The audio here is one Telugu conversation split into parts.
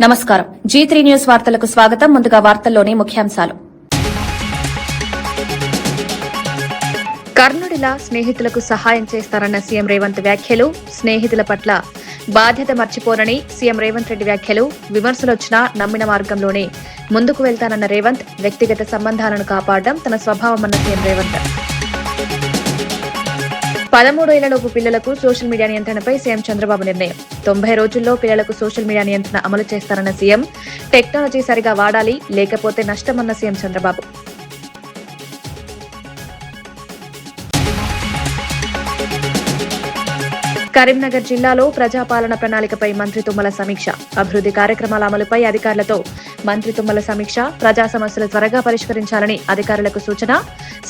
నమస్కారం. G3 న్యూస్ వార్తలకు స్వాగతం. ముందుగా వార్తల్లోని ముఖ్యాంశాలు. కర్ణుడిలా స్నేహితులకు సహాయం చేస్తారన్న సీఎం రేవంత్ వ్యాఖ్యలు, స్నేహితుల పట్ల బాధ్యత మర్చిపోనని సీఎం రేవంత్ రెడ్డి వ్యాఖ్యలు, విమర్శలొచ్చినా నమ్మిన మార్గంలోనే ముందుకు వెళ్తానన్న రేవంత్, వ్యక్తిగత సంబంధాలను కాపాడడం తన స్వభావమన్న సీఎం రేవంత్. 13 ఏళ్లలోపు పిల్లలకు సోషల్ మీడియా నియంత్రణపై సీఎం చంద్రబాబు నిర్ణయం. 90 రోజుల్లో పిల్లలకు సోషల్ మీడియా నియంత్రణ అమలు చేస్తారన్న సీఎం. టెక్నాలజీ సరిగా వాడాలి, లేకపోతే నష్టమన్న సీఎం చంద్రబాబు. కరీంనగర్ జిల్లాలో ప్రజాపాలన ప్రణాళికపై మంత్రి తుమ్మల సమీక్ష. అభివృద్ది కార్యక్రమాల అమలుపై అధికారులతో మంత్రి తుమ్మల సమీక్ష. ప్రజా సమస్యలు త్వరగా పరిష్కరించాలని అధికారులకు సూచన.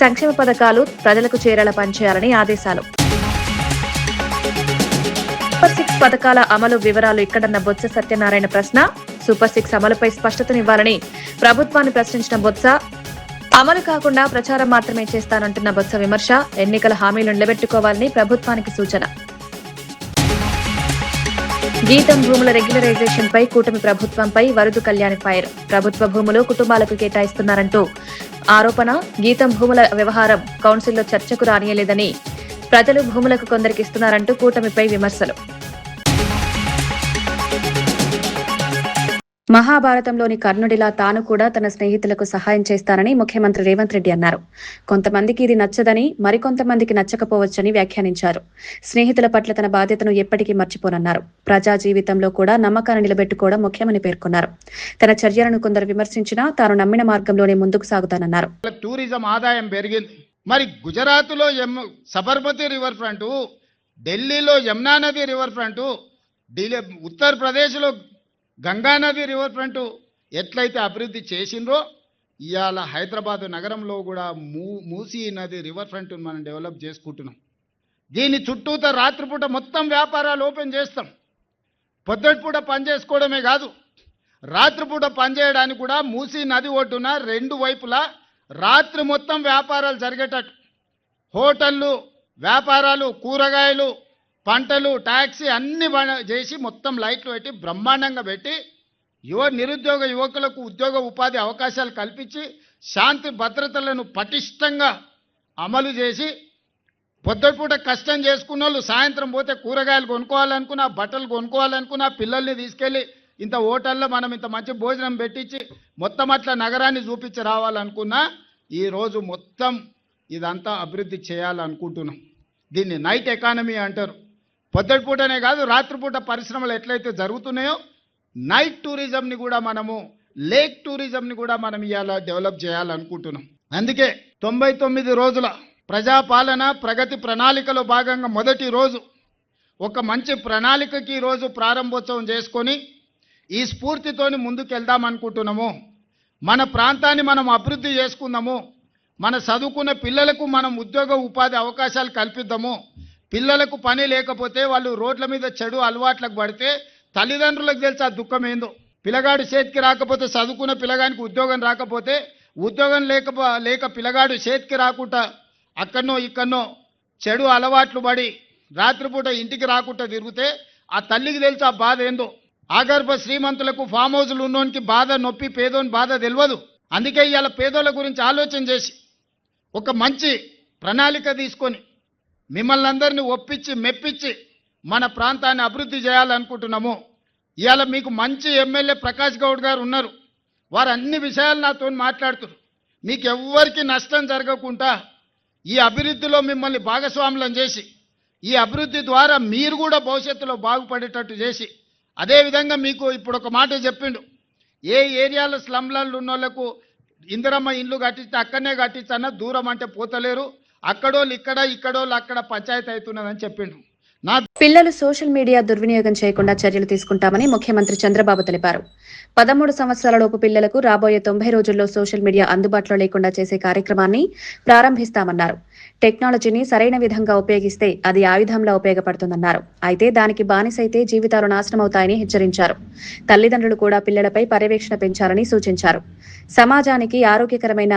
సంక్షేమ పథకాలు ప్రజలకు చేరేలా పనిచేయాలని ఆదేశాలు. సూపర్ 6 పథకాల అమలు వివరాలు ఇక్కడన్న బొత్స సత్యనారాయణ ప్రశ్న. సూపర్ 6 అమలుపై స్పష్టతనివ్వాలని ప్రభుత్వాన్ని ప్రశ్నించిన బొత్స. అమలు కాకుండా ప్రచారం మాత్రమే చేస్తానంటున్న బొత్స విమర్శ. ఎన్నికల హామీలు నిలబెట్టుకోవాలని ప్రభుత్వానికి సూచన. గీతం భూముల రెగ్యులరైజేషన్ పై కూటమి ప్రభుత్వంపై వరదు కళ్యాణి ఫైర్. ప్రభుత్వ భూములు కుటుంబాలకు కేటాయిస్తున్నారంటూ ఆరోపణ. గీతం భూముల వ్యవహారం కౌన్సిల్లో చర్చకు రానియలేదని, ప్రజలు భూములకు కొందరికి ఇస్తున్నారంటూ కూటమిపై విమర్శలు. మహాభారతంలోని కర్ణుడిలా తాను కూడా తన స్నేహితులకు సహాయం చేస్తానని ముఖ్యమంత్రి రేవంత్ రెడ్డి అన్నారు. కొంతమందికి ఇది నచ్చదని, మరికొంతమందికి నచ్చకపోవచ్చని వ్యాఖ్యానించారు. స్నేహితుల పట్ల తన బాధ్యతను ఎప్పటికీ మర్చిపోనన్నారు. ప్రజా జీవితంలో కూడా నమ్మకాన్ని నిలబెట్టుకోవడం ముఖ్యమని పేర్కొన్నారు. తన చర్యలను కొందరు విమర్శించినా తాను నమ్మిన మార్గంలోనే ముందుకు సాగుతానన్నారు. టూరిజం ఆదాయం పెరిగింది. మరి గుజరాత్లో సబర్మతి రివర్ ఫ్రంట్, ఢిల్లీలో యమునా నది రివర్ ఫ్రంట్, ఉత్తరప్రదేశ్లో గంగానది రివర్ ఫ్రంట్ ఎట్లయితే అభివృద్ధి చేసిండ్రో, ఇవాళ హైదరాబాద్ నగరంలో కూడా మూసీ నది రివర్ ఫ్రంట్ మనం డెవలప్ చేసుకుంటున్నాం. దీని చుట్టూతో రాత్రిపూట మొత్తం వ్యాపారాలు ఓపెన్ చేస్తాం. పొద్దుటిపూట పని చేసుకోవడమే కాదు, రాత్రిపూట పనిచేయడానికి కూడా మూసీ నది ఒడ్డున 2 వైపులా రాత్రి మొత్తం వ్యాపారాలు జరిగేటట్టు హోటళ్ళు, వ్యాపారాలు, కూరగాయలు, పంటలు, ట్యాక్సీ అన్ని చేసి మొత్తం లైట్లు పెట్టి బ్రహ్మాండంగా పెట్టి నిరుద్యోగ యువకులకు ఉద్యోగ ఉపాధి అవకాశాలు కల్పించి శాంతి భద్రతలను పటిష్టంగా అమలు చేసి పొద్దుపూట కష్టం చేసుకున్న వాళ్ళు సాయంత్రం పోతే కూరగాయలు కొనుక్కోవాలనుకున్నా, బట్టలు కొనుక్కోవాలనుకున్నా, పిల్లల్ని తీసుకెళ్ళి ఇంత హోటల్లో మనం ఇంత మంచి భోజనం పెట్టించి మొత్తం అట్లా నగరాన్ని చూపించి రావాలనుకున్నా, ఈరోజు మొత్తం ఇదంతా అభివృద్ధి చేయాలనుకుంటున్నాం. దీన్ని నైట్ ఎకానమీ అంటారు. పొద్దుటిపూటనే కాదు, రాత్రిపూట పరిశ్రమలు ఎట్లయితే జరుగుతున్నాయో నైట్ టూరిజంని కూడా మనము, లేక్ టూరిజంని కూడా మనం ఇవాళ డెవలప్ చేయాలనుకుంటున్నాం. అందుకే 99 రోజుల ప్రజాపాలన ప్రగతి ప్రణాళికలో భాగంగా మొదటి రోజు ఒక మంచి ప్రణాళికకి ఈరోజు ప్రారంభోత్సవం చేసుకొని ఈ స్ఫూర్తితోని ముందుకెళ్దామనుకుంటున్నాము. మన ప్రాంతాన్ని మనం అభివృద్ధి చేసుకుందాము. మన చదువుకున్న పిల్లలకు మనం ఉద్యోగ ఉపాధి అవకాశాలు కల్పిద్దాము. పిల్లలకు పని లేకపోతే వాళ్ళు రోడ్ల మీద చెడు అలవాట్లకు పడితే తల్లిదండ్రులకు తెలిసి ఆ దుఃఖం ఏందో. పిల్లగాడు చేతికి రాకపోతే, చదువుకున్న పిల్లగానికి ఉద్యోగం రాకపోతే, ఉద్యోగం లేక పిల్లగాడు చేతికి రాకుండా అక్కడనో ఇక్కడనో చెడు అలవాట్లు పడి రాత్రిపూట ఇంటికి రాకుండా తిరిగితే ఆ తల్లికి తెలిసి ఆ బాధ ఏందో. ఆగర్భ శ్రీమంతులకు ఫామ్ హౌస్లు ఉన్నోనికి బాధ, నొప్పి, పేదోని బాధ తెలియదు. అందుకే ఇవాళ పేదోళ్ళ గురించి ఆలోచన చేసి ఒక మంచి ప్రణాళిక తీసుకొని మిమ్మల్ని అందరినీ ఒప్పించి మెప్పించి మన ప్రాంతాన్ని అభివృద్ధి చేయాలనుకుంటున్నాము. ఇవాళ మీకు మంచి ఎమ్మెల్యే ప్రకాష్ గౌడ్ గారు ఉన్నారు. వారు అన్ని విషయాలు నాతో మాట్లాడుతున్నారు. మీకు ఎవ్వరికి నష్టం జరగకుండా ఈ అభివృద్ధిలో మిమ్మల్ని భాగస్వాములను చేసి, ఈ అభివృద్ధి ద్వారా మీరు కూడా భవిష్యత్తులో బాగుపడేటట్టు చేసి, అదేవిధంగా మీకు ఇప్పుడు ఒక మాట చెప్పిండు, ఏ ఏరియాలో స్లమ్లలో ఉన్న వాళ్ళకు ఇందిరమ్మ ఇండ్లు కట్టిస్తే అక్కడనే కట్టించన్న, దూరం అంటే పోతలేరు, అక్కడోళ్ళు ఇక్కడ, ఇక్కడోళ్ళు అక్కడ పంచాయతీ అవుతున్నదని చెప్పిండు. పిల్లలు సోషల్ మీడియా దుర్వినియోగం చేయకుండా చర్యలు తీసుకుంటామని ముఖ్యమంత్రి చంద్రబాబు తెలిపారు. 13 సంవత్సరాలలోపు పిల్లలకు రాబోయే 90 రోజుల్లో సోషల్ మీడియా అందుబాటులో లేకుండా చేసే కార్యక్రమాన్ని ప్రారంభిస్తామన్నారు. టెక్నాలజీని సరైన విధంగా ఉపయోగిస్తే అది ఆయుధంలా ఉపయోగపడుతుందన్నారు. అయితే దానికి బానిసైతే జీవితాలు నాశనమవుతాయని హెచ్చరించారు. తల్లిదండ్రులు కూడా పిల్లలపై పర్యవేక్షణ పెంచాలని సూచించారు. సమాజానికి ఆరోగ్యకరమైన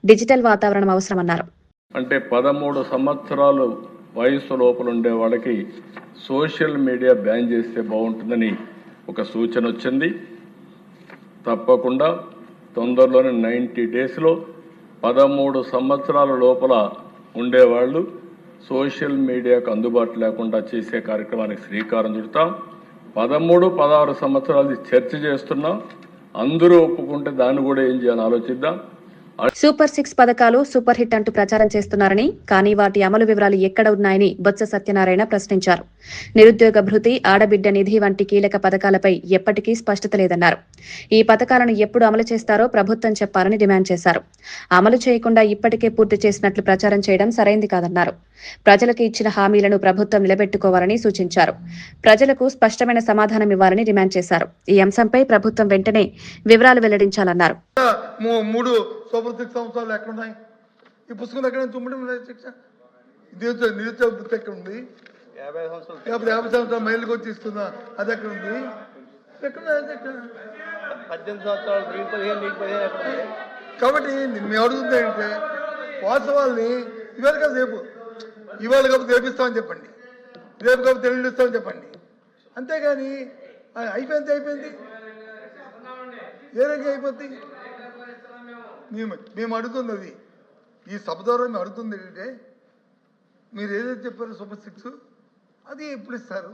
డిజిటల్ వాతావరణం అవసరమన్నారు. అంటే 13 సంవత్సరాలు వయసు లోపల ఉండే వాళ్ళకి సోషల్ మీడియా బ్యాన్ చేస్తే బాగుంటుందని ఒక సూచన వచ్చింది. తప్పకుండా తొందరలోనే 90 డేస్లో 13 సంవత్సరాల లోపల ఉండేవాళ్ళు సోషల్ మీడియాకు అందుబాటు లేకుండా చేసే కార్యక్రమానికి శ్రీకారం చుడతాం. 13, 16 సంవత్సరాలు చర్చ చేస్తున్నాం. అందరూ ఒప్పుకుంటే దాన్ని కూడా ఏం చేయాలని ఆలోచిద్దాం. సూపర్ 6 పథకాలు సూపర్ హిట్ అంటూ ప్రచారం చేస్తున్నారని, కానీ వాటి అమలు వివరాలు ఎక్కడ ఉన్నాయని బొత్స సత్యనారాయణ ప్రశ్నించారు. నిరుద్యోగ భృతి, ఆడబిడ్డ నిధి వంటి కీలక పథకాలపై ఎప్పటికీ స్పష్టత లేదన్నారు. ఈ పథకాలను ఎప్పుడు అమలు చేస్తారో ప్రభుత్వం చెప్పాలని డిమాండ్ చేశారు. అమలు చేయకుండా ఇప్పటికే పూర్తి చేసినట్లు ప్రచారం చేయడం సరైంది కాదన్నారు. ప్రజలకు ఇచ్చిన హామీలను ప్రభుత్వం నిలబెట్టుకోవాలని సూచించారు. ప్రజలకు స్పష్టమైన సమాధానం ఇవ్వాలని డిమాండ్ చేశారు. ఈ అంశంపై ప్రభుత్వం వెంటనే వివరాలు వెల్లడించాలన్నారు. 3 సూపర్ 6 సంవత్సరాలు ఎక్కడున్నాయి? ఈ పుస్తకం ఎక్కడ శిక్ష నిరుద్యోగ వృత్తి ఎక్కడ ఉంది? 50 సంవత్సరాలు మహిళలకు వచ్చి ఇస్తుందా? అది ఎక్కడ ఉంది? ఎక్కడ 18 సంవత్సరాలు 15 కాబట్టి మేము అడుగుతుంది ఏంటంటే వాస్తవాల్ని ఇవాళ కాదు రేపు, ఇవాళ కాబట్టి రేపిస్తామని చెప్పండి, రేపు కాబట్టి తెలుగు ఇస్తామని చెప్పండి. అంతేగాని అయిపోయింది ఏ రకంగా అయిపోద్ది? మేము అడుగుతుంది అది, ఈ సభ ద్వారా మేము అడుగుతుంది ఏంటంటే మీరు ఏదైతే చెప్పారో సూపర్ 6 అది ఎప్పుడు ఇస్తారు?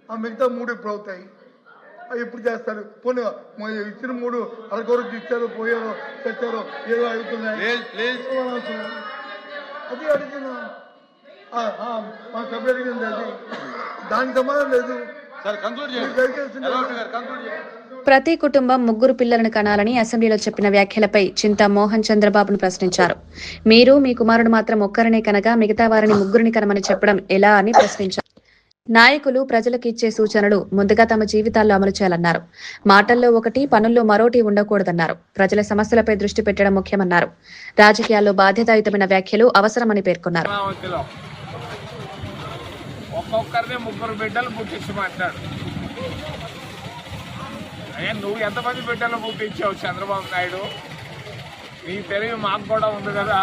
ఆ మిగతా 3 ఎప్పుడు అవుతాయి? అవి ఎప్పుడు చేస్తారు? పోనీ ఇచ్చిన 3 అరకొరకు ఇచ్చారో, పోయారో, తెచ్చారో, ఏదో అవుతున్నాయి అది అడుగుతున్నాం. మా సభ అడిగింది అది, దానికి సమాధానం లేదు. ప్రతి కుటుంబం 3 పిల్లలను కనాలని అసెంబ్లీలో చెప్పిన వ్యాఖ్యలపై చింతా మోహన్ చంద్రబాబును ప్రశ్నించారు. మీరు మీ కుమారుడు మాత్రం ఒక్కరినే కనగా మిగతా వారిని 3 కనమని చెప్పడం ఎలా అని ప్రశ్నించారు. నాయకులు ప్రజలకు ఇచ్చే సూచనలు ముందుగా తమ జీవితాల్లో అమలు చేయాలన్నారు. మాటల్లో ఒకటి, పనుల్లో మరోటి ఉండకూడదన్నారు. ప్రజల సమస్యలపై దృష్టి పెట్టడం ముఖ్యమన్నారు. రాజకీయాల్లో బాధ్యతాయుతమైన వ్యాఖ్యలు అవసరమని పేర్కొన్నారు. ఒక్కొక్కరిని 3 బిడ్డలు పుట్టించి మాట్లాడు. నువ్వు ఎంతమంది బిడ్డలు పుట్టించావు చంద్రబాబు నాయుడు? నీ తెలివి మాకు కూడా ఉంది కదా.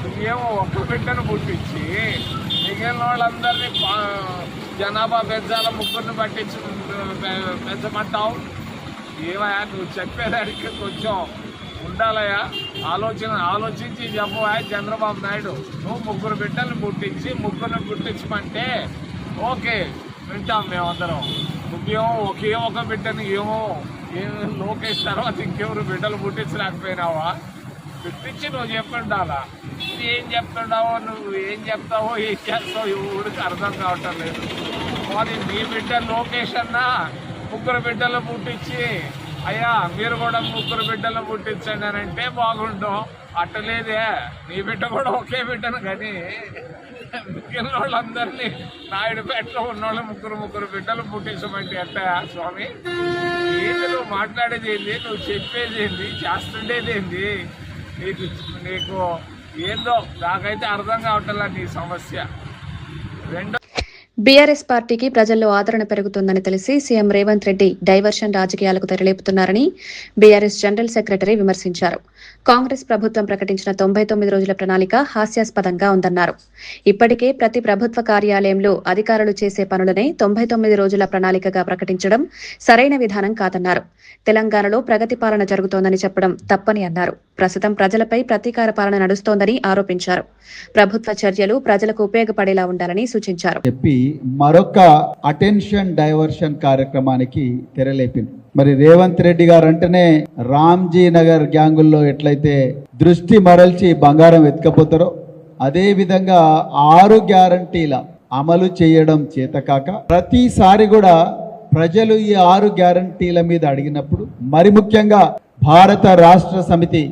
నువ్వేమో ఒక్క బిడ్డను పుట్టించి మిగిలిన వాళ్ళందరినీ జనాభా పెంచాల 3ని పట్టించి పెంచమంటావు. ఏమయ్యా నువ్వు చెప్పేదానికి కొంచెం ఉండాలయ్యా, ఆలోచించి చెప్పవా చంద్రబాబు నాయుడు. నువ్వు 3 బిడ్డలను పుట్టించి 3ని పుట్టించమంటే ఓకే, వింటాం మేమందరం. నువ్వేమో ఒక బిడ్డను ఏమో లోకేష్ తర్వాత ఇంకెవరు బిడ్డలు పుట్టించలేకపోయినావా? పుట్టించి నువ్వు చెప్పిండాలా. ఏం చెప్తుండావో, నువ్వు ఏం చెప్తావో, ఏం చేస్తావో ఊరికి అర్థం కావటం లేదు. మరి నీ బిడ్డ లోకేష్ అన్నా 3 బిడ్డలు పుట్టించి అయ్యా మీరు కూడా 3 బిడ్డలు పుట్టించండి అని అంటే బాగుంటాం. అట్టలేదే, నీ బిడ్డ కూడా ఒకే బిడ్డను కానీ మిగిలిన వాళ్ళందరినీ నాయుడుపేటలో ఉన్నవాళ్ళు 3 బిడ్డలు పుట్టించమంటే అట్ట స్వామి? ఏంటి నువ్వు మాట్లాడేది ఏంది? నువ్వు చెప్పేది ఏంది? చేస్తుండేది ఏంది? నీకు ఏందో నాకైతే అర్థం కావట్లా నీ సమస్య. బీఆర్ఎస్ పార్టీకి ప్రజల్లో ఆదరణ పెరుగుతుందని తెలిసి సీఎం రేవంత్ రెడ్డి డైవర్షన్ రాజకీయాలకు తెరలేపుతున్నారని బీఆర్ఎస్ జనరల్ సెక్రటరీ విమర్శించారు. కాంగ్రెస్ ప్రభుత్వం ప్రకటించిన 99 రోజుల ప్రణాళిక హాస్యాస్పదంగా ఉందన్నారు. ఇప్పటికే ప్రతి ప్రభుత్వ కార్యాలయంలో అధికారులు చేసే పనులనే 99 రోజుల ప్రణాళికగా ప్రకటించడం సరైన విధానం కాదన్నారు. తెలంగాణలో ప్రగతి పాలన జరుగుతోందని చెప్పడం తప్పని అన్నారు. ప్రస్తుతం ప్రజలపై ప్రతీకార పాలన నడుస్తోందని ఆరోపించారు. ప్రభుత్వ చర్యలు ప్రజలకు ఉపయోగపడేలా ఉండాలని సూచించారు. మరొక అటెన్షన్ డైవర్షన్ కార్యక్రమానికి తెరలేపింది. మరి రేవంత్ రెడ్డి గారు అంటేనే రామ్జీ నగర్ గ్యాంగుల్లో ఎట్లయితే దృష్టి మరల్చి బంగారం ఎత్తుకపోతారో అదే విధంగా 6 గ్యారంటీల అమలు చేయడం చేతకాక ప్రతిసారి కూడా ప్రజలు ఈ 6 గ్యారంటీల మీద అడిగినప్పుడు, మరి ముఖ్యంగా భారత రాష్ట్ర సమితి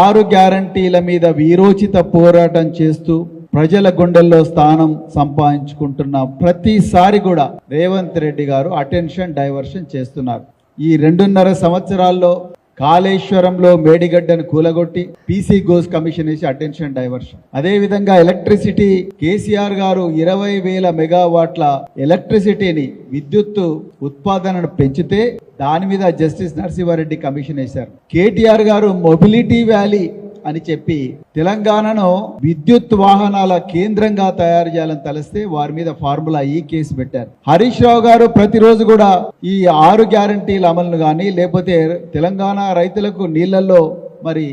6 గ్యారంటీల మీద వీరోచిత పోరాటం చేస్తూ ప్రజల గుండెల్లో స్థానం సంపాదించుకుంటున్న ప్రతిసారి కూడా రేవంత్ రెడ్డి గారు అటెన్షన్ డైవర్షన్ చేస్తున్నారు. ఈ 2.5 సంవత్సరాల్లో కాళేశ్వరంలో మేడిగడ్డను కూలగొట్టి పీసీ గోస్ కమిషన్ వేసి అటెన్షన్ డైవర్షన్. అదే విధంగా ఎలక్ట్రిసిటీ కేసీఆర్ గారు 20,000 మెగావాట్ల ఎలక్ట్రిసిటీని విద్యుత్ ఉత్పాదనను పెంచితే దాని మీద జస్టిస్ నరసింహారెడ్డి కమిషన్ వేశారు. కేటీఆర్ గారు మొబిలిటీ వ్యాలీ అని చెప్పి తెలంగాణను విద్యుత్ వాహనాల కేంద్రంగా తయారు చేయాలని తలిస్తే వారి మీద ఫార్ములా ఈ కేసు పెట్టారు. హరీష్ రావు గారు ప్రతిరోజు కూడా ఈ 6 గ్యారంటీల అమలును కానీ లేకపోతే తెలంగాణ రైతులకు నీళ్లలో మరి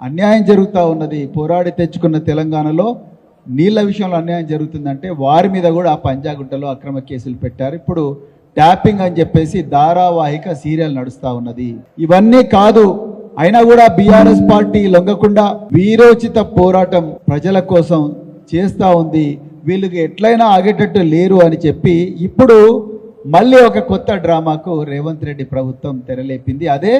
అన్యాయం జరుగుతూ ఉన్నది, పోరాడి తెచ్చుకున్న తెలంగాణలో నీళ్ల విషయంలో అన్యాయం జరుగుతుందంటే వారి మీద కూడా పంజాగుట్టలో అక్రమ కేసులు పెట్టారు. ఇప్పుడు ట్యాపింగ్ అని చెప్పేసి ధారావాహిక సీరియల్ నడుస్తూ ఉన్నది. ఇవన్నీ కాదు, అయినా కూడా బీఆర్ఎస్ పార్టీ లొంగకుండా వీరోచిత పోరాటం ప్రజల కోసం చేస్తూ ఉంది. వీళ్ళకి ఎట్లయినా ఆగేటట్టు లేరు అని చెప్పి ఇప్పుడు మళ్ళీ ఒక కొత్త డ్రామాకు రేవంత్ రెడ్డి ప్రభుత్వం తెరలేపింది. అదే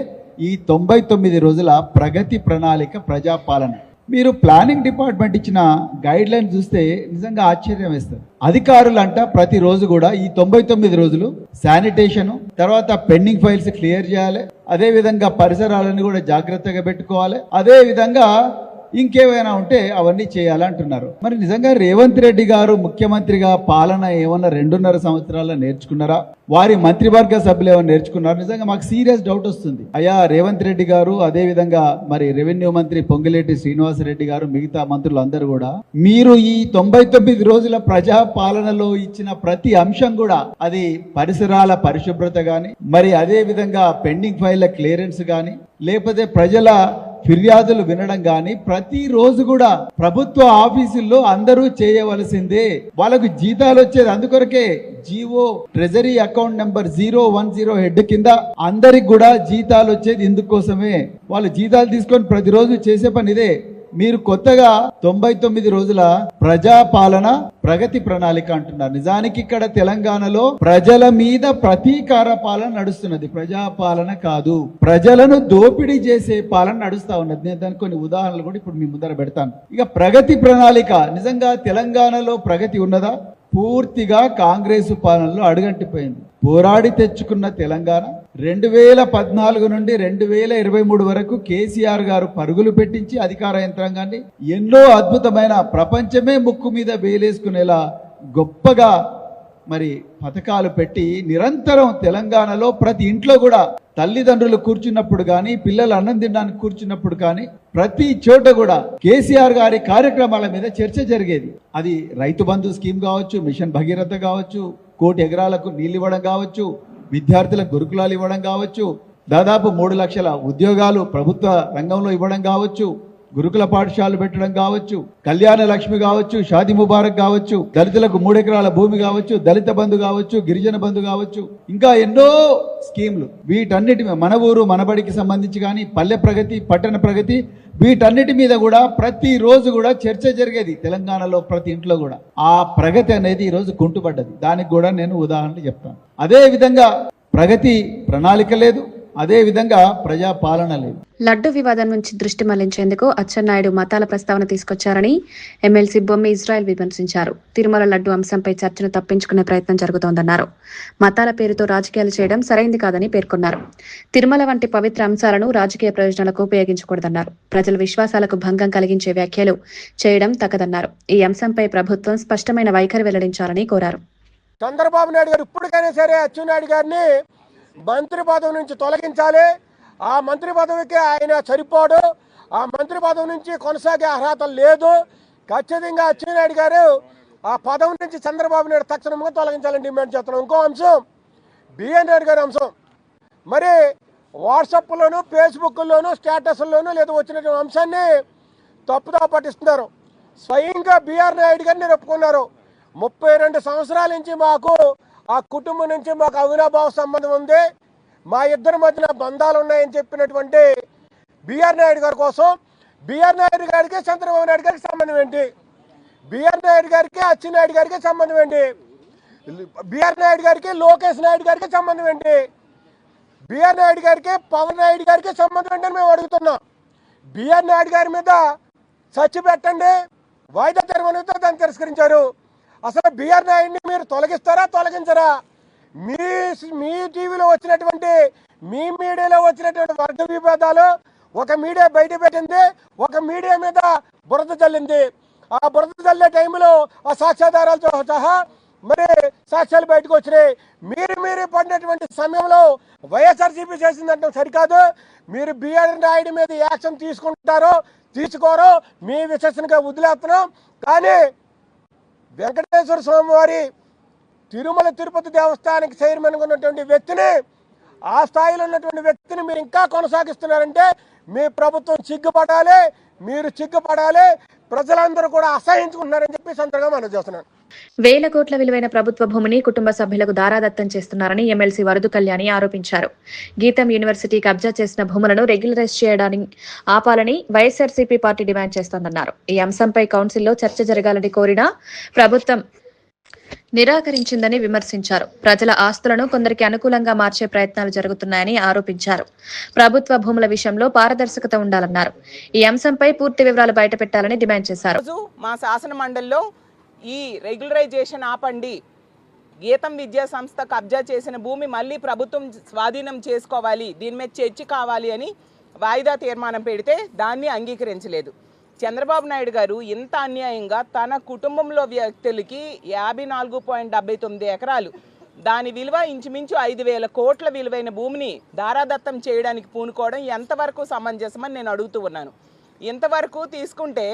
ఈ 99 రోజుల ప్రగతి ప్రణాళిక ప్రజాపాలన. మీరు ప్లానింగ్ డిపార్ట్మెంట్ ఇచ్చిన గైడ్ లైన్ చూస్తే నిజంగా ఆశ్చర్యం వేస్తారు. అధికారులంట ప్రతిరోజు కూడా ఈ 99 రోజులు శానిటేషన్, తర్వాత పెండింగ్ ఫైల్స్ క్లియర్ చేయాలి, అదే విధంగా పరిసరాలను కూడా జాగ్రత్తగా పెట్టుకోవాలి, అదే విధంగా ఇంకేమైనా ఉంటే అవన్నీ చేయాలంటున్నారు. మరి నిజంగా రేవంత్ రెడ్డి గారు ముఖ్యమంత్రిగా పాలన ఏమన్నా 2.5 సంవత్సరాల్లో నేర్చుకున్నారా? వారి మంత్రివర్గ సభ్యులు ఏమైనా నేర్చుకున్నారు? నిజంగా మాకు సీరియస్ డౌట్ వస్తుంది. అయ్యా రేవంత్ రెడ్డి గారు, అదే విధంగా మరి రెవెన్యూ మంత్రి పొంగిలేటి శ్రీనివాసరెడ్డి గారు, మిగతా మంత్రులు అందరూ కూడా మీరు ఈ 99 రోజుల ప్రజా పాలనలో ఇచ్చిన ప్రతి అంశం కూడా, అది పరిసరాల పరిశుభ్రత కానీ, మరి అదే విధంగా పెండింగ్ ఫైళ్ల క్లియరెన్స్ కానీ, లేకపోతే ప్రజల ఫిర్యాదులు వినడం కానీ, ప్రతిరోజు కూడా ప్రభుత్వ ఆఫీసుల్లో అందరూ చేయవలసిందే. వాళ్ళకు జీతాలు వచ్చేది అందుకొరకే. GO treasury account number 010 head కింద అందరికి కూడా జీతాలు వచ్చేది ఇందుకోసమే. వాళ్ళు జీతాలు తీసుకొని ప్రతిరోజు చేసే పని ఇదే. మీరు కొత్తగా 99 రోజుల ప్రజాపాలన ప్రగతి ప్రణాళిక అంటున్నారు. నిజానికి ఇక్కడ తెలంగాణలో ప్రజల మీద ప్రతీకార పాలన నడుస్తున్నది, ప్రజాపాలన కాదు. ప్రజలను దోపిడీ చేసే పాలన నడుస్తా ఉన్నది. నేను దానికి కొన్ని ఉదాహరణలు కూడా ఇప్పుడు మీ ముందర పెడతాను. ఇక ప్రగతి ప్రణాళిక, నిజంగా తెలంగాణలో ప్రగతి ఉన్నదా? పూర్తిగా కాంగ్రెస్ పాలనలో అడుగంటిపోయింది. పోరాడి తెచ్చుకున్న తెలంగాణ 2014 నుండి 2023 వరకు కేసీఆర్ గారు పరుగులు పెట్టించి అధికార యంత్రాంగాన్ని ఎన్నో అద్భుతమైన, ప్రపంచమే ముక్కు మీద వేలేసుకునేలా గొప్పగా మరి పథకాలు పెట్టి నిరంతరం తెలంగాణలో ప్రతి ఇంట్లో కూడా తల్లిదండ్రులు కూర్చున్నప్పుడు కానీ, పిల్లలు అన్నం తినడానికి కూర్చున్నప్పుడు కానీ, ప్రతి చోట కూడా కేసీఆర్ గారి కార్యక్రమాల మీద చర్చ జరిగేది. అది రైతు బంధు స్కీమ్ కావచ్చు, మిషన్ భగీరథ కావచ్చు, 1 కోటి ఎకరాలకు నీళ్ళు ఇవ్వడం కావచ్చు, విద్యార్థులకు గురుకులాలు ఇవ్వడం కావచ్చు, దాదాపు 3 లక్షల ఉద్యోగాలు ప్రభుత్వ రంగంలో ఇవ్వడం కావచ్చు, గురుకుల పాఠశాలలు పెట్టడం కావచ్చు, కళ్యాణ లక్ష్మి కావచ్చు, షాది ముబారక్ కావచ్చు, దళితులకు 3 ఎకరాల భూమి కావచ్చు, దళిత బంధు కావచ్చు, గిరిజన బంధు కావచ్చు, ఇంకా ఎన్నో స్కీములు. వీటన్నిటి మన ఊరు మనబడికి సంబంధించి కానీ, పల్లె ప్రగతి, పట్టణ ప్రగతి, వీటన్నిటి మీద కూడా ప్రతిరోజు కూడా చర్చ జరిగేది తెలంగాణలో ప్రతి ఇంట్లో కూడా. ఆ ప్రగతి అనేది ఈరోజు కుంటుపడ్డది. దానికి కూడా నేను ఉదాహరణలు చెప్తాను. అదే విధంగా ప్రగతి ప్రణాళిక లేదు, అదే విధంగా ప్రజా పాలన లేదు. లడ్డు వివాదం నుంచి దృష్టి మళ్లించేందుకు అచ్చెన్నాయుడు మతాల ప్రస్తావన తీసుకొచ్చారని ఎమ్మెల్సీ బొమ్మి ఇజ్రాయెల్ విమర్శించారు. తిరుమల లడ్డు అంశంపై చర్చను తప్పించుకునే ప్రయత్నం జరుగుతోందన్నారు. మతాల పేరుతో రాజకీయాలు చేయడం సరైంది కాదని పేర్కొన్నారు. తిరుమల వంటి పవిత్ర అంశాలను రాజకీయ ప్రయోజనాలకు ఉపయోగించకూడదన్నారు. ప్రజల విశ్వాసాలకు భంగం కలిగించే వ్యాఖ్యలు చేయడం తగదన్నారు. ఈ అంశంపై ప్రభుత్వం స్పష్టమైన వైఖరి వెల్లడించాలని కోరారు. చంద్రబాబు నాయుడు గారు ఇప్పటికైనా సరే అచ్చెన్నాయుడు గారిని మంత్రి పదవి నుంచి తొలగించాలి. ఆ మంత్రి పదవికి ఆయన సరిపోడు, ఆ మంత్రి పదవి నుంచి కొనసాగే అర్హత లేదు. ఖచ్చితంగా అచ్చెన్నాయుడు గారు ఆ పదవి నుంచి చంద్రబాబు నాయుడు తక్షణంగా తొలగించాలని డిమాండ్ చేస్తున్నాం. ఇంకో అంశం బిఎన్ రెడ్డి గారి అంశం. మరి వాట్సాప్లోను, ఫేస్బుక్లోను, స్టేటస్లోను లేదా వచ్చినటువంటి అంశాన్ని తప్పుదా పట్టిస్తున్నారు. స్వయంగా బిఆర్ నాయుడు గారిని ఒప్పుకున్నారు. 32 సంవత్సరాల నుంచి మాకు ఆ కుటుంబం నుంచి మాకు అవినాభావ సంబంధం ఉంది, మా ఇద్దరి మధ్యన బంధాలు ఉన్నాయని చెప్పినటువంటి బిఆర్ నాయుడు గారి కోసం బిఆర్ నాయుడు గారికి చంద్రబాబు నాయుడు గారికి సంబంధం ఏంటి? బిఆర్ నాయుడు గారికి అచ్చెన్నాయుడు గారికి సంబంధం ఏంటి? బిఆర్ నాయుడు గారికి లోకేష్ నాయుడు గారికి సంబంధం ఏంటి? బిఆర్ నాయుడు గారికి పవన్ నాయుడు గారికి సంబంధం ఏంటని మేము అడుగుతున్నాం. బిఆర్ నాయుడు గారి మీద చర్చ పెట్టండి, వాయిదా తెరవడంతో దాన్ని తిరస్కరించారు. అసలు బిఆర్ నాయుడిని మీరు తొలగిస్తారా, తొలగించరా? మీ టీవీలో వచ్చినటువంటి, మీ మీడియాలో వచ్చినటువంటి వర్గ విభేదాలు ఒక మీడియా బయట పెట్టింది, ఒక మీడియా మీద బురద జల్లింది. ఆ బురద జల్లే టైంలో ఆ సాక్ష్యాధారాలతో సహా మరి సాక్ష్యాలు బయటకు వచ్చినాయి. మీరు పడినటువంటి సమయంలో వైఎస్ఆర్సీపీ చేసిందంటే సరికాదు. మీరు బిఆర్ నాయుడు మీద యాక్షన్ తీసుకుంటారో తీసుకోరో మీ విశ్వసనగా వదిలేస్తున్నాం. కానీ వెంకటేశ్వర స్వామి వారి తిరుమల తిరుపతి దేవస్థానానికి చైర్మన్గా ఉన్నటువంటి వ్యక్తిని, ఆ స్థాయిలో ఉన్నటువంటి వ్యక్తిని మీరు ఇంకా కొనసాగిస్తున్నారంటే మీ ప్రభుత్వం సిగ్గుపడాలి, మీరు సిగ్గుపడాలి. ప్రజలందరూ కూడా అసహించుకుంటున్నారని చెప్పి సందర్భంగా మనం చేస్తున్నాను. వేల కోట్ల విలువైన ప్రభుత్వ భూమిని కుటుంబ సభ్యులకు దారాదత్తం చేస్తున్నారని ఎమ్మెల్సీ వరదు కళ్యాణి ఆరోపించారు. గీతం యూనివర్సిటీ కబ్జా చేసిన భూములను రెగ్యులరైజ్ చేయడాన్ని ఆపాలని వైఎస్ఆర్సీపీ పార్టీ డిమాండ్ చేస్తోందన్నారు. ఈ అంశంపై కౌన్సిల్లో చర్చ జరగాలని కోరినా ప్రభుత్వం నిరాకరించిందని విమర్శించారు. ప్రజల ఆస్తులను కొందరికి అనుకూలంగా మార్చే ప్రయత్నాలు జరుగుతున్నాయని ఆరోపించారు. ప్రభుత్వ భూముల విషయంలో పారదర్శకత ఉండాలన్నారు. ఈ అంశంపై పూర్తి వివరాలు బయటపెట్టాలని డిమాండ్ చేశారు. మా శాసన మండలిలో ఈ రెగ్యులరైజేషన్ ఆపండి, గీతం విద్యా సంస్థ కబ్జా చేసిన భూమి మళ్ళీ ప్రభుత్వం స్వాధీనం చేసుకోవాలి, దీని మీద చర్చ కావాలి అని వాయిదా తీర్మానం పెడితే దాన్ని అంగీకరించలేదు. చంద్రబాబు నాయుడు గారు ఇంత అన్యాయంగా తన కుటుంబంలో వ్యక్తులకి 54.79 ఎకరాలు, దాని విలువ ఇంచుమించు 5,000 కోట్ల విలువైన భూమిని దారాదత్తం చేయడానికి పూనుకోవడం ఎంతవరకు సమంజసమని నేను అడుగుతూ ఉన్నాను. ఇంతవరకు తీసుకుంటే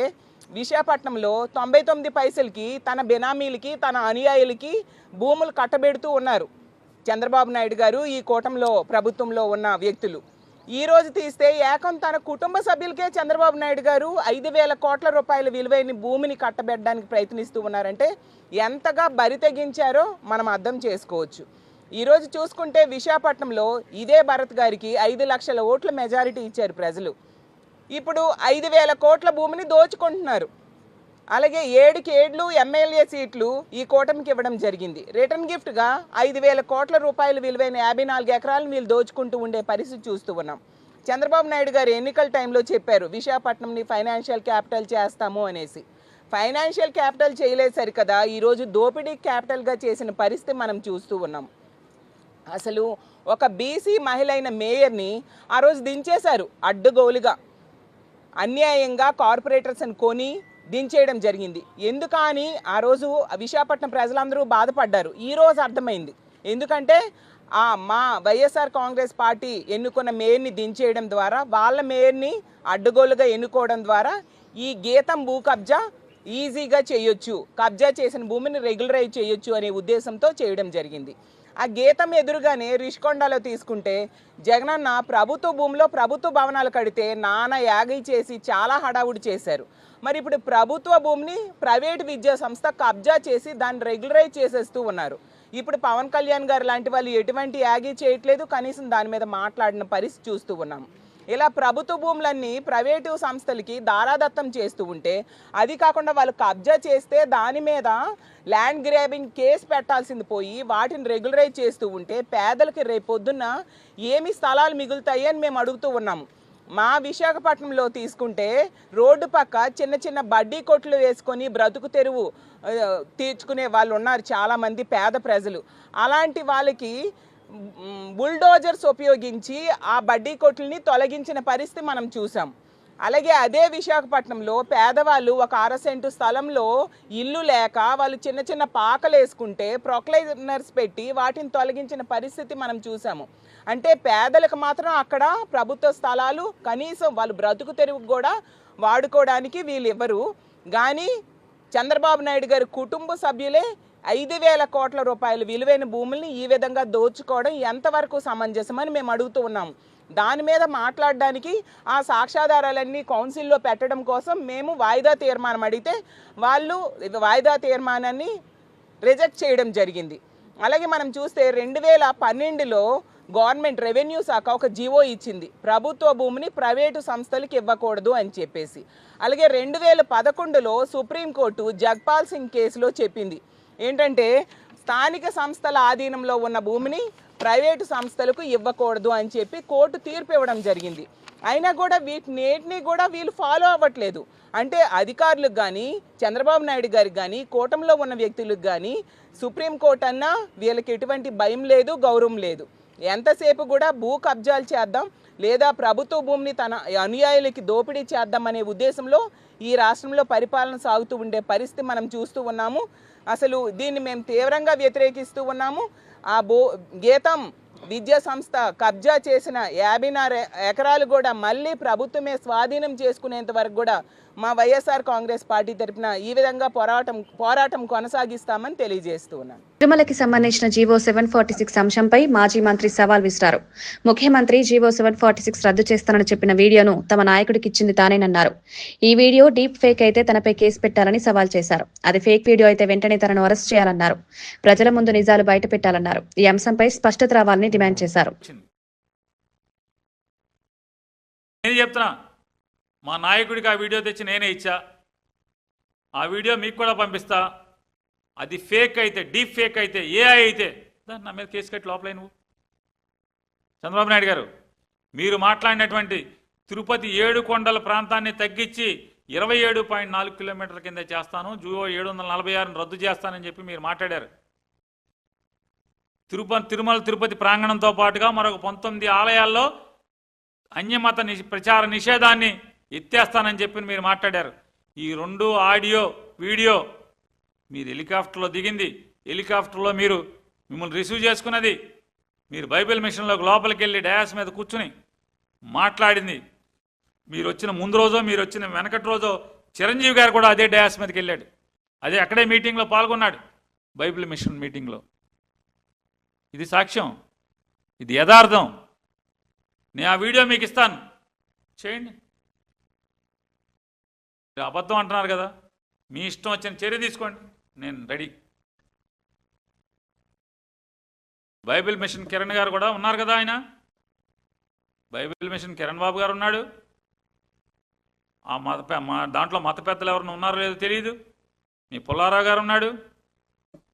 విశాఖపట్నంలో 99 పైసలకి తన బెనామీలకి తన అనుయాయులకి భూములు కట్టబెడుతూ ఉన్నారు చంద్రబాబు నాయుడు గారు, ఈ కూటమిలో ప్రభుత్వంలో ఉన్న వ్యక్తులు. ఈ రోజు తీస్తే ఏకం తన కుటుంబ సభ్యులకే చంద్రబాబు నాయుడు గారు 5,000 కోట్ల రూపాయల విలువైన భూమిని కట్టబెట్టడానికి ప్రయత్నిస్తూ ఉన్నారంటే ఎంతగా బరి తెగించారో మనం అర్థం చేసుకోవచ్చు. ఈరోజు చూసుకుంటే విశాఖపట్నంలో ఇదే భరత్ గారికి 5 లక్షల ఓట్ల మెజారిటీ ఇచ్చారు ప్రజలు. ఇప్పుడు 5,000 కోట్ల భూమిని దోచుకుంటున్నారు. అలాగే 7 ఎమ్మెల్యే సీట్లు ఈ కూటమికి ఇవ్వడం జరిగింది. రిటర్న్ గిఫ్ట్గా 5,000 కోట్ల రూపాయలు విలువైన 54 ఎకరాలు వీళ్ళు దోచుకుంటూ ఉండే పరిస్థితి చూస్తూ ఉన్నాం. చంద్రబాబు నాయుడు గారు ఎన్నికల టైంలో చెప్పారు విశాఖపట్నంని ఫైనాన్షియల్ క్యాపిటల్ చేస్తాము అనేసి. ఫైనాన్షియల్ క్యాపిటల్ చేయలేదు సరికదా, ఈరోజు దోపిడీ క్యాపిటల్గా చేసిన పరిస్థితి మనం చూస్తూ ఉన్నాం. అసలు ఒక బీసీ మహిళ అయిన మేయర్ని ఆ రోజు దించేశారు అడ్డగోలుగా, అన్యాయంగా కార్పొరేటర్స్ని కొని దించేయడం జరిగింది. ఎందుకని ఆ రోజు విశాఖపట్నం ప్రజలందరూ బాధపడ్డారు. ఈరోజు అర్థమైంది. ఎందుకంటే మా వైఎస్ఆర్ కాంగ్రెస్ పార్టీ ఎన్నుకున్న మేయర్ని దించేయడం ద్వారా, వాళ్ళ మేయర్ని అడ్డగోలుగా ఎన్నుకోవడం ద్వారా ఈ గీతం భూ కబ్జా ఈజీగా చేయొచ్చు, కబ్జా చేసిన భూమిని రెగ్యులరైజ్ చేయొచ్చు అనే ఉద్దేశంతో చేయడం జరిగింది. ఆ గీతం ఎదురుగానే రిషికొండలో తీసుకుంటే జగనన్న ప్రభుత్వ భూమిలో ప్రభుత్వ భవనాలు కడితే నానా యాగీ చేసి చాలా హడావుడి చేశారు. మరి ఇప్పుడు ప్రభుత్వ భూమిని ప్రైవేట్ విద్యా సంస్థ కబ్జా చేసి దాన్ని రెగ్యులరైజ్ చేసేస్తూ ఉన్నారు. ఇప్పుడు పవన్ కళ్యాణ్ గారు లాంటి వాళ్ళు ఎటువంటి యాగీ చేయట్లేదు, కనీసం దాని మీద మాట్లాడిన పరిస్థితి చూస్తూ ఉన్నాం. ఇలా ప్రభుత్వ భూములన్నీ ప్రైవేటు సంస్థలకి దారాదత్తం చేస్తూ ఉంటే, అది కాకుండా వాళ్ళు కబ్జా చేస్తే దాని మీద ల్యాండ్ గ్రాబింగ్ కేసు పెట్టాల్సింది పోయి వాటిని రెగ్యులరైజ్ చేస్తూ ఉంటే పేదలకి రేపొద్దున్న ఏమి స్థలాలు మిగులుతాయి అని మేము అడుగుతూ ఉన్నాము. మా విశాఖపట్నంలో తీసుకుంటే రోడ్డు పక్క చిన్న చిన్న బడ్డీ కొట్లు వేసుకొని బ్రతుకు తెరువు తీర్చుకునే వాళ్ళు ఉన్నారు చాలామంది పేద ప్రజలు. అలాంటి వాళ్ళకి బుల్డోజర్స్ ఉపయోగించి ఆ బడ్డీ కొట్లని తొలగించిన పరిస్థితి మనం చూసాం. అలాగే అదే విశాఖపట్నంలో పేదవాళ్ళు ఒక 1/2 సెంటు స్థలంలో ఇల్లు లేక వాళ్ళు చిన్న చిన్న పాకలు వేసుకుంటే ప్రొక్లైనర్స్ పెట్టి వాటిని తొలగించిన పరిస్థితి మనం చూసాము. అంటే పేదలకు మాత్రం అక్కడ ప్రభుత్వ స్థలాలు కనీసం వాళ్ళు బ్రతుకు తెరువుకు కూడా వాడుకోవడానికి వీళ్ళు ఇవ్వరు. కానీ చంద్రబాబు నాయుడు గారి కుటుంబ సభ్యులే 5,000 కోట్ల రూపాయల విలువైన భూముల్ని ఈ విధంగా దోచుకోవడం ఎంతవరకు సమంజసమని మేము అడుగుతూ ఉన్నాము. దాని మీద మాట్లాడడానికి ఆ సాక్ష్యాధారాలన్నీ కౌన్సిల్లో పెట్టడం కోసం మేము వాయిదా తీర్మానం అడిగితే వాళ్ళు వాయిదా తీర్మానాన్ని రిజెక్ట్ చేయడం జరిగింది. అలాగే మనం చూస్తే 2012లో గవర్నమెంట్ రెవెన్యూ శాఖ ఒక జీవో ఇచ్చింది, ప్రభుత్వ భూమిని ప్రైవేటు సంస్థలకు ఇవ్వకూడదు అని చెప్పేసి. అలాగే 2011లో సుప్రీంకోర్టు జగ్పాల్ సింగ్ కేసులో చెప్పింది ఏంటంటే స్థానిక సంస్థల ఆధీనంలో ఉన్న భూమిని ప్రైవేటు సంస్థలకు ఇవ్వకూడదు అని చెప్పి కోర్టు తీర్పు ఇవ్వడం జరిగింది. అయినా కూడా వీటిని కూడా వీళ్ళు ఫాలో అవ్వట్లేదు. అంటే అధికారులకు కానీ చంద్రబాబు నాయుడు గారికి కానీ కూటమిలో ఉన్న వ్యక్తులకు కానీ సుప్రీంకోర్టు అన్నా వీళ్ళకి ఎటువంటి భయం లేదు, గౌరవం లేదు. ఎంతసేపు కూడా భూ కబ్జాలు చేద్దాం లేదా ప్రభుత్వ భూమిని తన అనుయాయులకి దోపిడీ చేద్దాం అనే ఉద్దేశంలో ఈ రాష్ట్రంలో పరిపాలన సాగుతూ ఉండే పరిస్థితి మనం చూస్తూ ఉన్నాము. అసలు దీన్ని మేము తీవ్రంగా వ్యతిరేకిస్తూ ఉన్నాము. ఆ గీతం విద్యా సంస్థ కబ్జా చేసిన 54 ఎకరాలు కూడా మళ్ళీ ప్రభుత్వమే స్వాధీనం చేసుకునేంత వరకు కూడా మా వైఎస్ఆర్ కాంగ్రెస్ పార్టీ తరఫున ఈ విధంగా పోరాటం కొనసాగిస్తామని తెలియజేస్తూ ఉన్నాను. తిరుమలకి సంబంధించిన జీవో 746 అంశంపై మాజీ మంత్రి సవాల్ విసిరారు. ముఖ్యమంత్రి జీవో 746 రద్దు చేస్తానని చెప్పిన వీడియోను తమ నాయకుడికి ఇచ్చింది తానేనన్నారు. ఈ వీడియో డీప్ ఫేక్ అయితే తనపై కేసు పెట్టాలని సవాల్ చేశారు. అది ఫేక్ వీడియో అయితే వెంటనే తనను అరెస్ట్ చేయాలన్నారు. ప్రజల ముందు నిజాలు బయట పెట్టాలన్నారు. ఈ అంశంపై స్పష్టత రావాలని డిమాండ్ చేశారు. మా నాయకుడికి ఆ వీడియో తెచ్చి నేనే ఇచ్చా. ఆ వీడియో మీకు కూడా పంపిస్తా. అది ఫేక్ అయితే, డీప్ ఫేక్ అయితే, ఏఐ అయితే దాన్ని నా మీద కేసు కట్టి లోపలే. నువ్వు చంద్రబాబు నాయుడు గారు మీరు మాట్లాడినటువంటి తిరుపతి 7 కొండల ప్రాంతాన్ని తగ్గించి 27.4 కిలోమీటర్ల కింద చేస్తాను, జూవో 746 రద్దు చేస్తానని చెప్పి మీరు మాట్లాడారు. తిరుమల తిరుపతి ప్రాంగణంతో పాటుగా మరొక 19 ఆలయాల్లో అన్యమత ప్రచార నిషేధాన్ని ఎత్తేస్తానని చెప్పి మీరు మాట్లాడారు. ఈ 2 ఆడియో వీడియో మీరు హెలికాప్టర్లో దిగింది, హెలికాప్టర్లో మిమ్మల్ని రిసీవ్ చేసుకున్నది, మీరు బైబిల్ మిషన్లోకి లోపలికి వెళ్ళి డయాస్ మీద కూర్చుని మాట్లాడింది, మీరు వచ్చిన ముందు రోజో మీరు వచ్చిన వెనకటి రోజో చిరంజీవి గారు కూడా అదే డయాస్ మీదకి వెళ్ళాడు. అదే అక్కడే మీటింగ్లో పాల్గొన్నాడు, బైబిల్ మిషన్ మీటింగ్లో. ఇది సాక్ష్యం, ఇది యథార్థం. నేను ఆ వీడియో మీకు ఇస్తాను, చేయండి. అబద్ధం అంటున్నారు కదా, మీ ఇష్టం వచ్చిన చర్య తీసుకోండి, నేను రెడీ. బైబిల్ మిషన్ కిరణ్ గారు కూడా ఉన్నారు కదా, ఆయన బైబిల్ మిషన్ కిరణ్ బాబు గారు ఉన్నాడు. మా దాంట్లో మత పెద్దలు ఎవరైనా ఉన్నారో లేదో తెలియదు. మీ పుల్లారావు గారు ఉన్నాడు,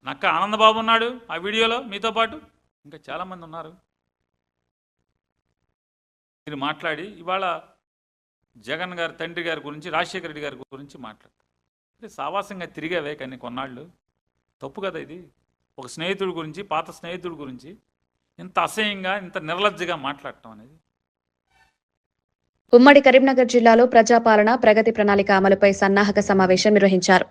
నక్క ఆనందబాబు ఉన్నాడు ఆ వీడియోలో మీతో పాటు, ఇంకా చాలామంది ఉన్నారు. మీరు మాట్లాడి ఇవాళ జగన్ గారి తండ్రి గారి గురించి, రాజశేఖర రెడ్డి గారి గురించి మాట్లాడతారు. సావాసంగా తిరిగావే కానీ కొన్నాళ్ళు, తప్పు కదా ఇది. ఒక స్నేహితుడి గురించి, పాత స్నేహితుడి గురించి ఇంత అసహ్యంగా, ఇంత నిర్లజ్జగా మాట్లాడటం అనేది. ఉమ్మడి కరీంనగర్ జిల్లాలో ప్రజాపాలన ప్రగతి ప్రణాళిక అమలుపై సన్నాహక సమావేశం నిర్వహించారు.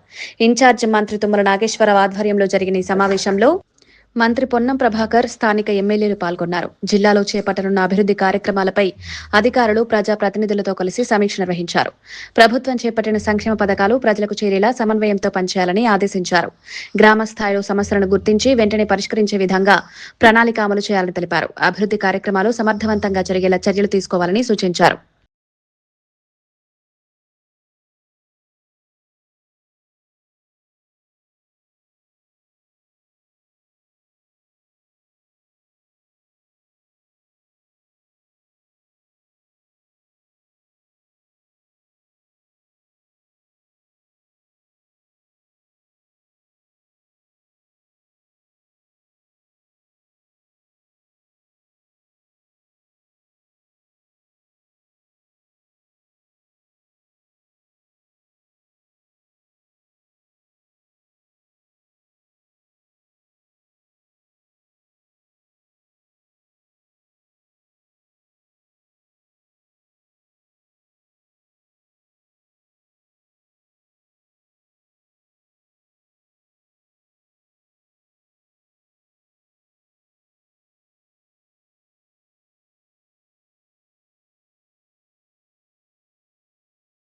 ఇన్ఛార్జ్ మంత్రి తుమ్మల నాగేశ్వరరావు ఆధ్వర్యంలో జరిగిన ఈ సమావేశంలో మంత్రి పొన్నం ప్రభాకర్, స్థానిక ఎమ్మెల్యేలు పాల్గొన్నారు. జిల్లాలో చేపట్టనున్న అభివృద్ధి కార్యక్రమాలపై అధికారులు, ప్రజాప్రతినిధులతో కలిసి సమీక్ష నిర్వహించారు. ప్రభుత్వం చేపట్టిన సంక్షేమ పథకాలు ప్రజలకు చేరేలా సమన్వయంతో పనిచేయాలని ఆదేశించారు. గ్రామ స్థాయిలో సమస్యలను గుర్తించి వెంటనే పరిష్కరించే విధంగా ప్రణాళిక అమలు చేయాలని తెలిపారు. అభివృద్ధి కార్యక్రమాలు సమర్థవంతంగా జరిగేలా చర్యలు తీసుకోవాలని సూచించారు.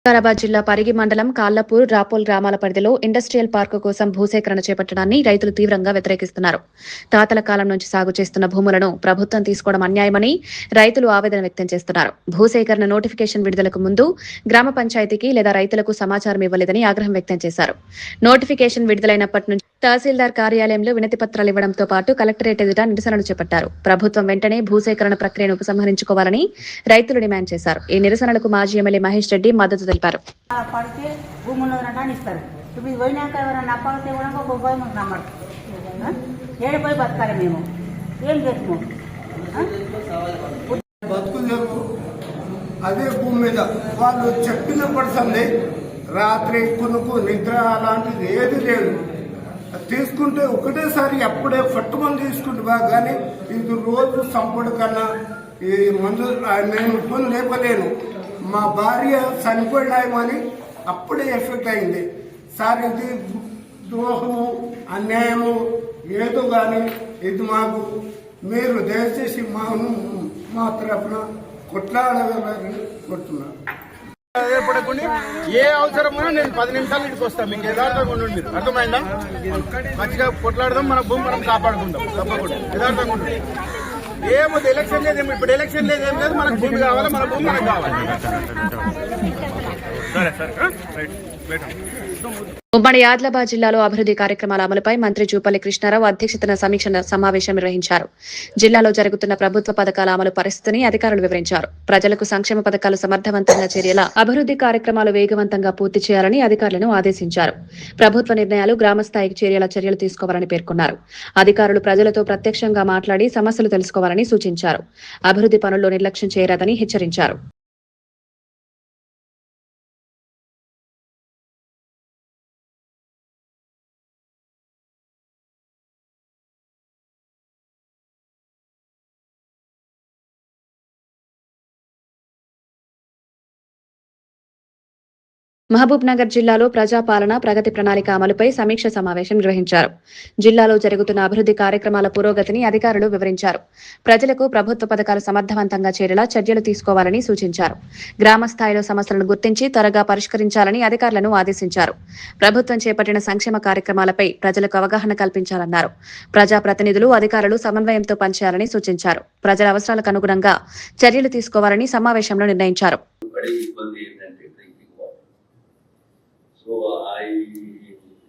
వికారాబాద్ జిల్లా పరిగి మండలం కాళ్లపూర్, రాపోల్ గ్రామాల పరిధిలో ఇండస్ట్రియల్ పార్కు కోసం భూసేకరణ చేపట్టడాన్ని రైతులు తీవ్రంగా వ్యతిరేకిస్తున్నారు. తాతల కాలం నుంచి సాగు చేస్తున్న భూములను ప్రభుత్వం తీసుకోవడం అన్యాయమని రైతులు ఆవేదన వ్యక్తం చేస్తున్నారు. భూసేకరణ నోటిఫికేషన్ విడుదలకు ముందు గ్రామ పంచాయతీకి లేదా రైతులకు సమాచారం ఇవ్వలేదని ఆగ్రహం వ్యక్తం చేశారు. నోటిఫికేషన్ విడుదలైనప్పటి నుంచి తహసీల్దార్ కార్యాలయంలో వినతి పత్రాలు ఇవ్వడంతో పాటు కలెక్టరేట్ ఎదుట నిరసనలు చేపట్టారు. ప్రభుత్వం వెంటనే భూసేకరణ ప్రక్రియను ఉపసంహరించుకోవాలని రైతులు డిమాండ్ చేశారు. ఈ నిరసనలకు మాజీ ఎమ్మెల్యే మహేష్ రెడ్డి మద్దతు తెలిపారు. పడితే భూములు ఇస్తారు. ఇప్పుడు పోయినాక ఎవరైనా అప్పగితే కూడా ఒక పోయి మాకు నమ్మరు. ఏడిపోయి బతకాలి మేము, ఏం చేసుకో బతుకు అదే భూమి మీద వాళ్ళు చెప్పిన పడుతుంది. రాత్రి కొనుక్కు నిద్ర అలాంటిది ఏది లేదు. తీసుకుంటే ఒకటేసారి అప్పుడే పట్టుకొని తీసుకుంటే బాగా, కానీ ఇది రోజు సంపడు కన్నా ఈ మందు నేను ఫోన్ లేపలేను. మా భార్య చనిపోయినాయమని అప్పుడే ఎఫెక్ట్ అయింది సార్. ఇది ద్రోహము అన్యాయము ఏదో కానీ ఇది మాకు మీరు దయచేసి మా తరఫున కొట్లాడాలని కోరుతున్నాను. ఏర్పడకుండా ఏ అవసరమైనా నేను 10 నిమిషాలు ఇంటికి వస్తాను. మీకు యథార్థంగా ఉండండి, మీరు అర్థమైందా? మంచిగా కొట్లాడదాం, మన భూమి మనం కాపాడుకుందాం తప్పకుండా. యథార్థంగా ఉండండి. ఏముంది ఎలక్షన్ లేదు, ఇప్పుడు ఎలక్షన్ లేదు, ఏం లేదు. మనకు భూమి కావాలి, మన భూమి మనకు కావాలి. ఉమ్మడి ఆదిలాబాద్ జిల్లాలో అభివృద్ధి కార్యక్రమాల అమలుపై మంత్రి జూపల్లి కృష్ణారావు అధ్యక్షతన సమీక్ష సమావేశం నిర్వహించారు. జిల్లాలో జరుగుతున్న ప్రభుత్వ పథకాల అమలు పరిస్థితిని అధికారులు వివరించారు. ప్రజలకు సంక్షేమ పథకాలు సమర్థవంతంగా చేరేలా అభివృద్ధి కార్యక్రమాలు వేగవంతంగా పూర్తి చేయాలని అధికారులను ఆదేశించారు. ప్రభుత్వ నిర్ణయాలు గ్రామస్థాయికి చేరేలా చర్యలు తీసుకోవాలని పేర్కొన్నారు. అధికారులు ప్రజలతో ప్రత్యక్షంగా మాట్లాడి సమస్యలు తెలుసుకోవాలని సూచించారు. అభివృద్ధి పనుల్లో నిర్లక్ష్యం చేయరాదని హెచ్చరించారు. మహబూబ్ నగర్ జిల్లాలో ప్రజాపాలన ప్రగతి ప్రణాళిక అమలుపై సమీక్ష సమావేశం నిర్వహించారు. జిల్లాలో జరుగుతున్న అభివృద్ధి కార్యక్రమాల పురోగతిని అధికారులు వివరించారు. ప్రజలకు ప్రభుత్వ పథకాలు సమర్థవంతంగా చేరేలా చర్యలు తీసుకోవాలని సూచించారు. గ్రామ స్థాయిలో సమస్యలను గుర్తించి త్వరగా పరిష్కరించాలని అధికారులను ఆదేశించారు. ప్రభుత్వం చేపట్టిన సంక్షేమ కార్యక్రమాలపై ప్రజలకు అవగాహన కల్పించాలన్నారు. ప్రజాప్రతినిధులు అధికారులు సమన్వయంతో పనిచేయాలని సూచించారు. ప్రజల అవసరాలకు అనుగుణంగా చర్యలు తీసుకోవాలని సమావేశంలో నిర్ణయించారు. So I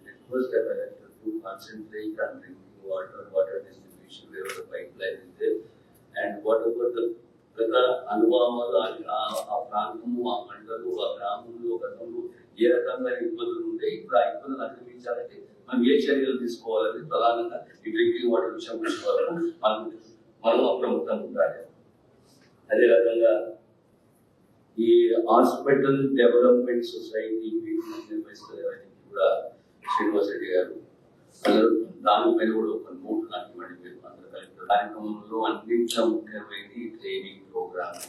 request the collector to concentrate on drinking water, water distribution wherever the pipeline is there, and whatever the అనుభవాలు ఆ ప్రాంతము, ఆ మండలు, ఆ గ్రామంలో గతంలో ఏ రకంగా ఇబ్బందులు ఉంటే ఇప్పుడు ఆ ఇబ్బందులు అధిగమించాలంటే మనం ఏ చర్యలు తీసుకోవాలని ప్రధానంగా ఈ డ్రింకింగ్ వాటర్ విషయం వరకు మనం అప్రమత్తంగా ఉండాలి. అదే రకంగా ఈ హాస్పిటల్ డెవలప్మెంట్ సొసైటీ నిర్వహిస్తున్నది కూడా శ్రీనివాస్ రెడ్డి గారు దానిపైన కూడా ఒక నోట్ నాకు ఇవ్వండి. మీరు అందరూ కలెక్టర్ కార్యక్రమంలో అన్నింటిలో ముఖ్యమైనది ట్రైనింగ్ ప్రోగ్రామ్.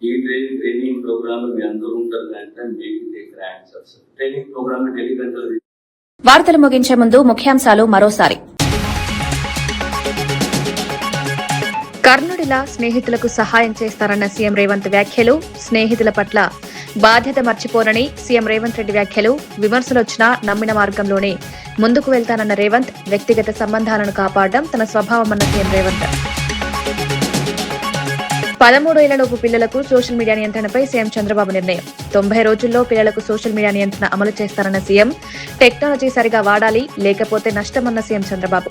ఈ ట్రైనింగ్ ప్రోగ్రామ్ మీ అందరూ ఉంటారు కనుక మీకు గ్రాంట్స్ ట్రైనింగ్ ప్రోగ్రామ్ ఢిల్లీ గంటలు. వార్తలు ముగించే ముందు ముఖ్యాంశాలు మరోసారి. కర్ణుడిలా స్నేహితులకు సహాయం చేస్తారన్న సీఎం రేవంత్ వ్యాఖ్యలు. స్నేహితుల పట్ల బాధ్యత మర్చిపోనని సీఎం రేవంత్ రెడ్డి వ్యాఖ్యలు. విమర్శలొచ్చినా నమ్మిన మార్గంలోనే ముందుకు వెళ్తానన్న రేవంత్. వ్యక్తిగత సంబంధాలను కాపాడడం తన స్వభావమన్న సీఎం రేవంత్. 13 ఏళ్లలోపు పిల్లలకు సోషల్ మీడియా నియంత్రణపై సీఎం చంద్రబాబు నిర్ణయం. 90 రోజుల్లో పిల్లలకు సోషల్ మీడియా నియంత్రణ అమలు చేస్తారన్న సీఎం. టెక్నాలజీ సరిగా వాడాలి, లేకపోతే నష్టమన్న సీఎం చంద్రబాబు.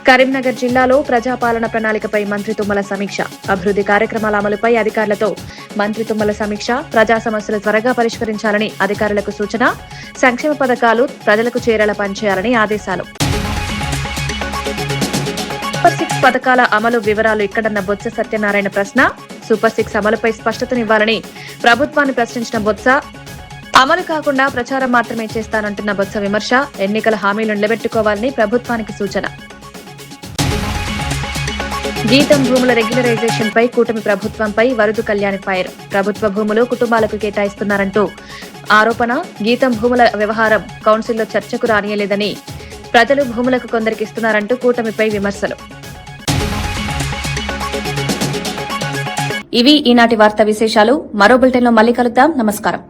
కరీంనగర్ జిల్లాలో ప్రజాపాలన ప్రణాళికపై మంత్రి తుమ్మల సమీక్ష. అభివృద్ధి కార్యక్రమాల అమలుపై అధికారులతో మంత్రి తుమ్మల సమీక్ష. ప్రజా సమస్యలు త్వరగా పరిష్కరించాలని అధికారులకు సూచన. సంక్షేమ పథకాలు ప్రజలకు చేరేలా పనిచేయాలని ఆదేశాలు. సూపర్ 6 పథకాల అమలు వివరాలు ఇక్కడన్న బొత్స సత్యనారాయణ ప్రశ్న. సూపర్ 6 అమలుపై స్పష్టతనివ్వాలని ప్రభుత్వాన్ని ప్రశ్నించిన బొత్స. అమలు కాకుండా ప్రచారం మాత్రమే చేస్తానంటున్న బొత్స విమర్శ. ఎన్నికల హామీలు నిలబెట్టుకోవాలని ప్రభుత్వానికి సూచన. గీతం భూముల రెగ్యులరైజేషన్ పై కూటమి ప్రభుత్వంపై వరదు కళ్యాణి ఫైర్. ప్రభుత్వ భూములు కుటుంబాలకు కేటాయిస్తున్నారంటూ ఆరోపణ. గీతం భూముల వ్యవహారం కౌన్సిల్లో చర్చకు రానియలేదని, ప్రజలు భూములకు కొందరికి ఇస్తున్నారంటూ కూటమిపై విమర్శలు. ఇవి ఈనాటి వార్తా విశేషాలు. మరో బులెటిన్లో మళ్లీ కలుద్దాం. నమస్కారం.